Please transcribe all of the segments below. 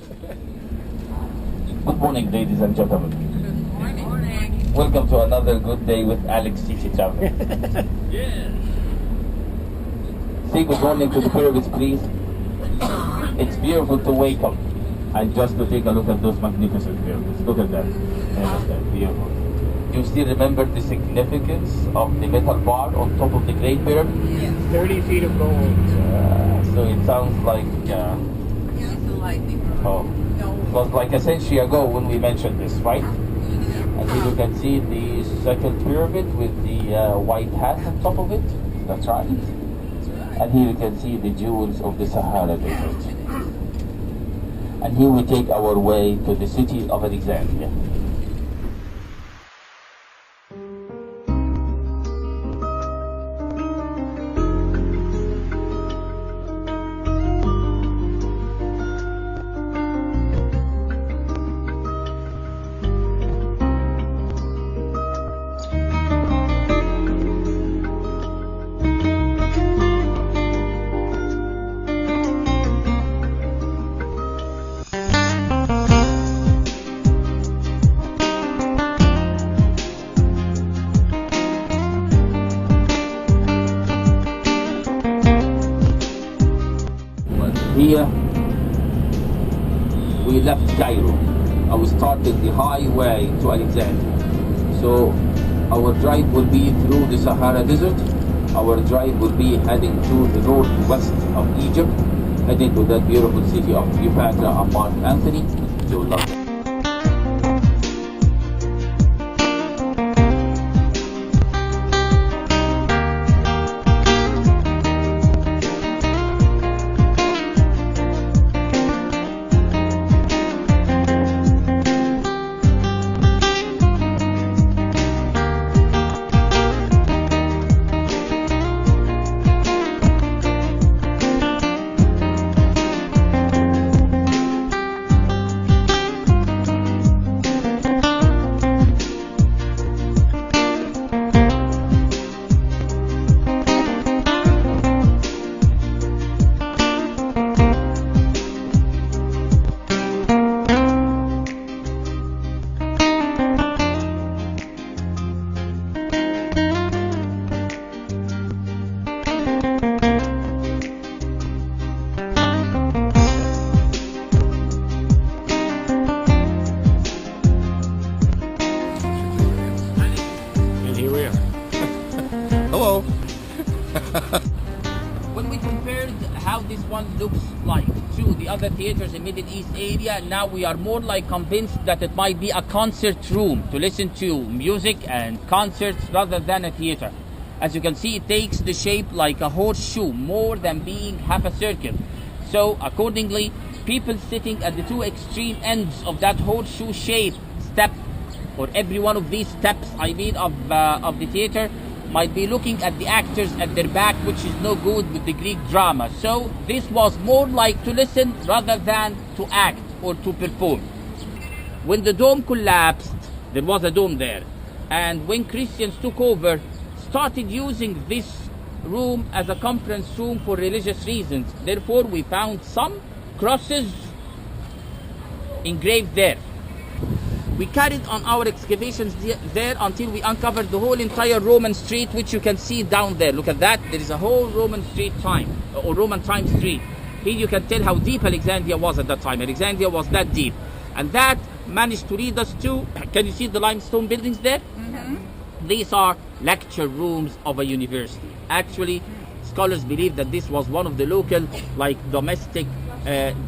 Good morning, ladies and gentlemen. Good morning. Welcome to another good day with Alex CC Travel. Yeah. Say good morning to the pyramids, please. It's beautiful to wake up and just to take a look at those magnificent pyramids. Look at that. Beautiful. You still remember the significance of the metal bar on top of the Great Pyramid? Yes. 30 feet of gold. So it sounds like, Yeah, it's a lightning rod. oh, it was like a century ago when we mentioned this, right? And here you can see the second pyramid with the white hat on top of it. That's right. And here you can see the jewels of the Sahara Desert. And here we take our way to the city of Alexandria. Here we left Cairo. We started the highway to Alexandria. So our drive will be through the Sahara Desert. Our drive will be heading to the northwest of Egypt, heading to that beautiful city of Cleopatra and Mark Antony. You will love it. Hello. When we compared how this one looks like to the other theaters in Middle East area, now we are more like convinced that it might be a concert room to listen to music and concerts rather than a theater. As you can see, it takes the shape like a horseshoe more than being half a circle. So accordingly, people sitting at the two extreme ends of that horseshoe shape step, or every one of these steps, of the theater, might be looking at the actors at their back, which is no good with the Greek drama. So this was more like to listen rather than to act or to perform. When the dome collapsed, there was a dome there, and when Christians took over, started using this room as a conference room for religious reasons. Therefore, we found some crosses engraved there. We carried on our excavations there until we uncovered the whole entire Roman street, which you can see down there. Look at that. There is a whole Roman street time, or Roman time street. Here you can tell how deep Alexandria was at that time. Alexandria was that deep. And that managed to lead us to, can you see the limestone buildings there? Mm-hmm. These are lecture rooms of a university. Actually, scholars believe that this was one of the local, like domestic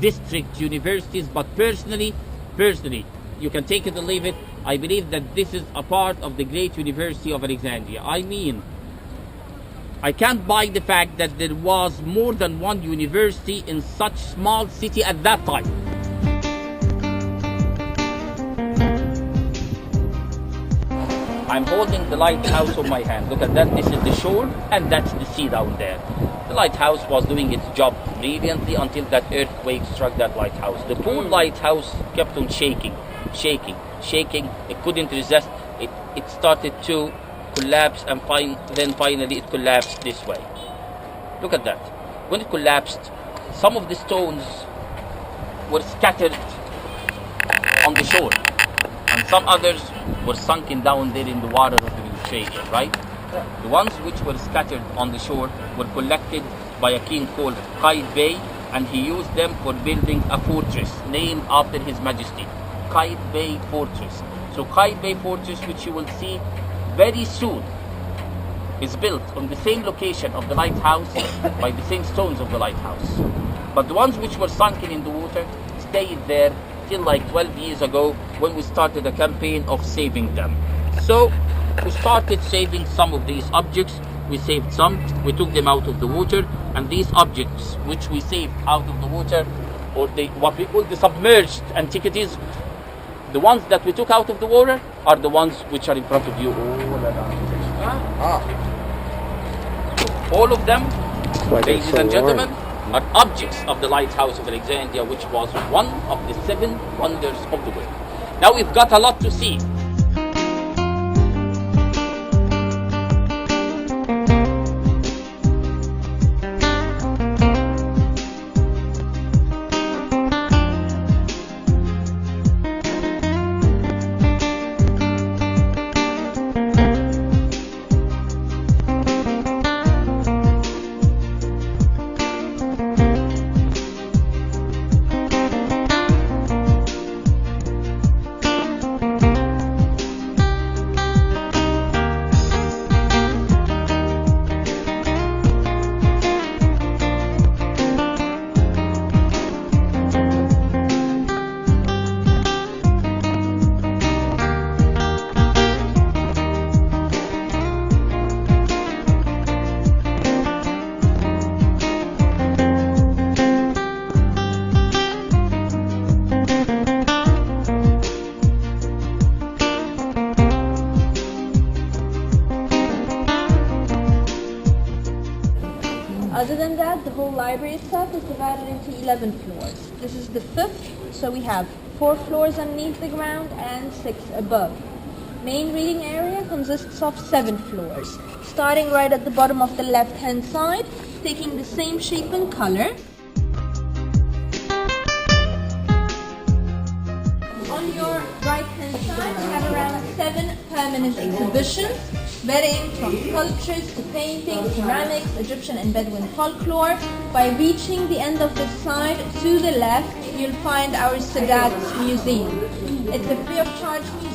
district universities, but personally, you can take it or leave it, I believe that this is a part of the great University of Alexandria. I mean, I can't buy the fact that there was more than one university in such small city at that time. I'm holding the lighthouse on my hand. Look at that, this is the shore and that's the sea down there. The lighthouse was doing its job brilliantly until that earthquake struck that lighthouse. The poor lighthouse kept on shaking. It couldn't resist. It started to collapse, and then finally it collapsed this way. Look at that. When it collapsed, some of the stones were scattered on the shore, and some others were sunken down there in the water of the Mediterranean, right? The ones which were scattered on the shore were collected by a king called Qaid Bey, and he used them for building a fortress named after His Majesty, Qaid Bey Fortress. So Qaid Bey Fortress, which you will see very soon, is built on the same location of the lighthouse by the same stones of the lighthouse. But the ones which were sunken in the water stayed there till like 12 years ago, when we started a campaign of saving them. So we started saving some of these objects. We saved some, we took them out of the water, and these objects which we saved out of the water, or what we call the submerged antiquities, the ones that we took out of the water are the ones which are in front of you. All of them, ladies and gentlemen, are objects of the lighthouse of Alexandria, which was one of the 7 wonders of the world. Now we've got a lot to see. Other than that, the whole library itself is divided into 11 floors. This is the 5th, so we have 4 floors underneath the ground and 6 above. Main reading area consists of 7 floors, starting right at the bottom of the left-hand side, taking the same shape and color. On your right-hand side, we have around 7 permanent exhibitions, varying from sculptures to paintings, ceramics, Egyptian and Bedouin folklore. By reaching the end of the side to the left, you'll find our Sadat Museum. It's a free of charge museum.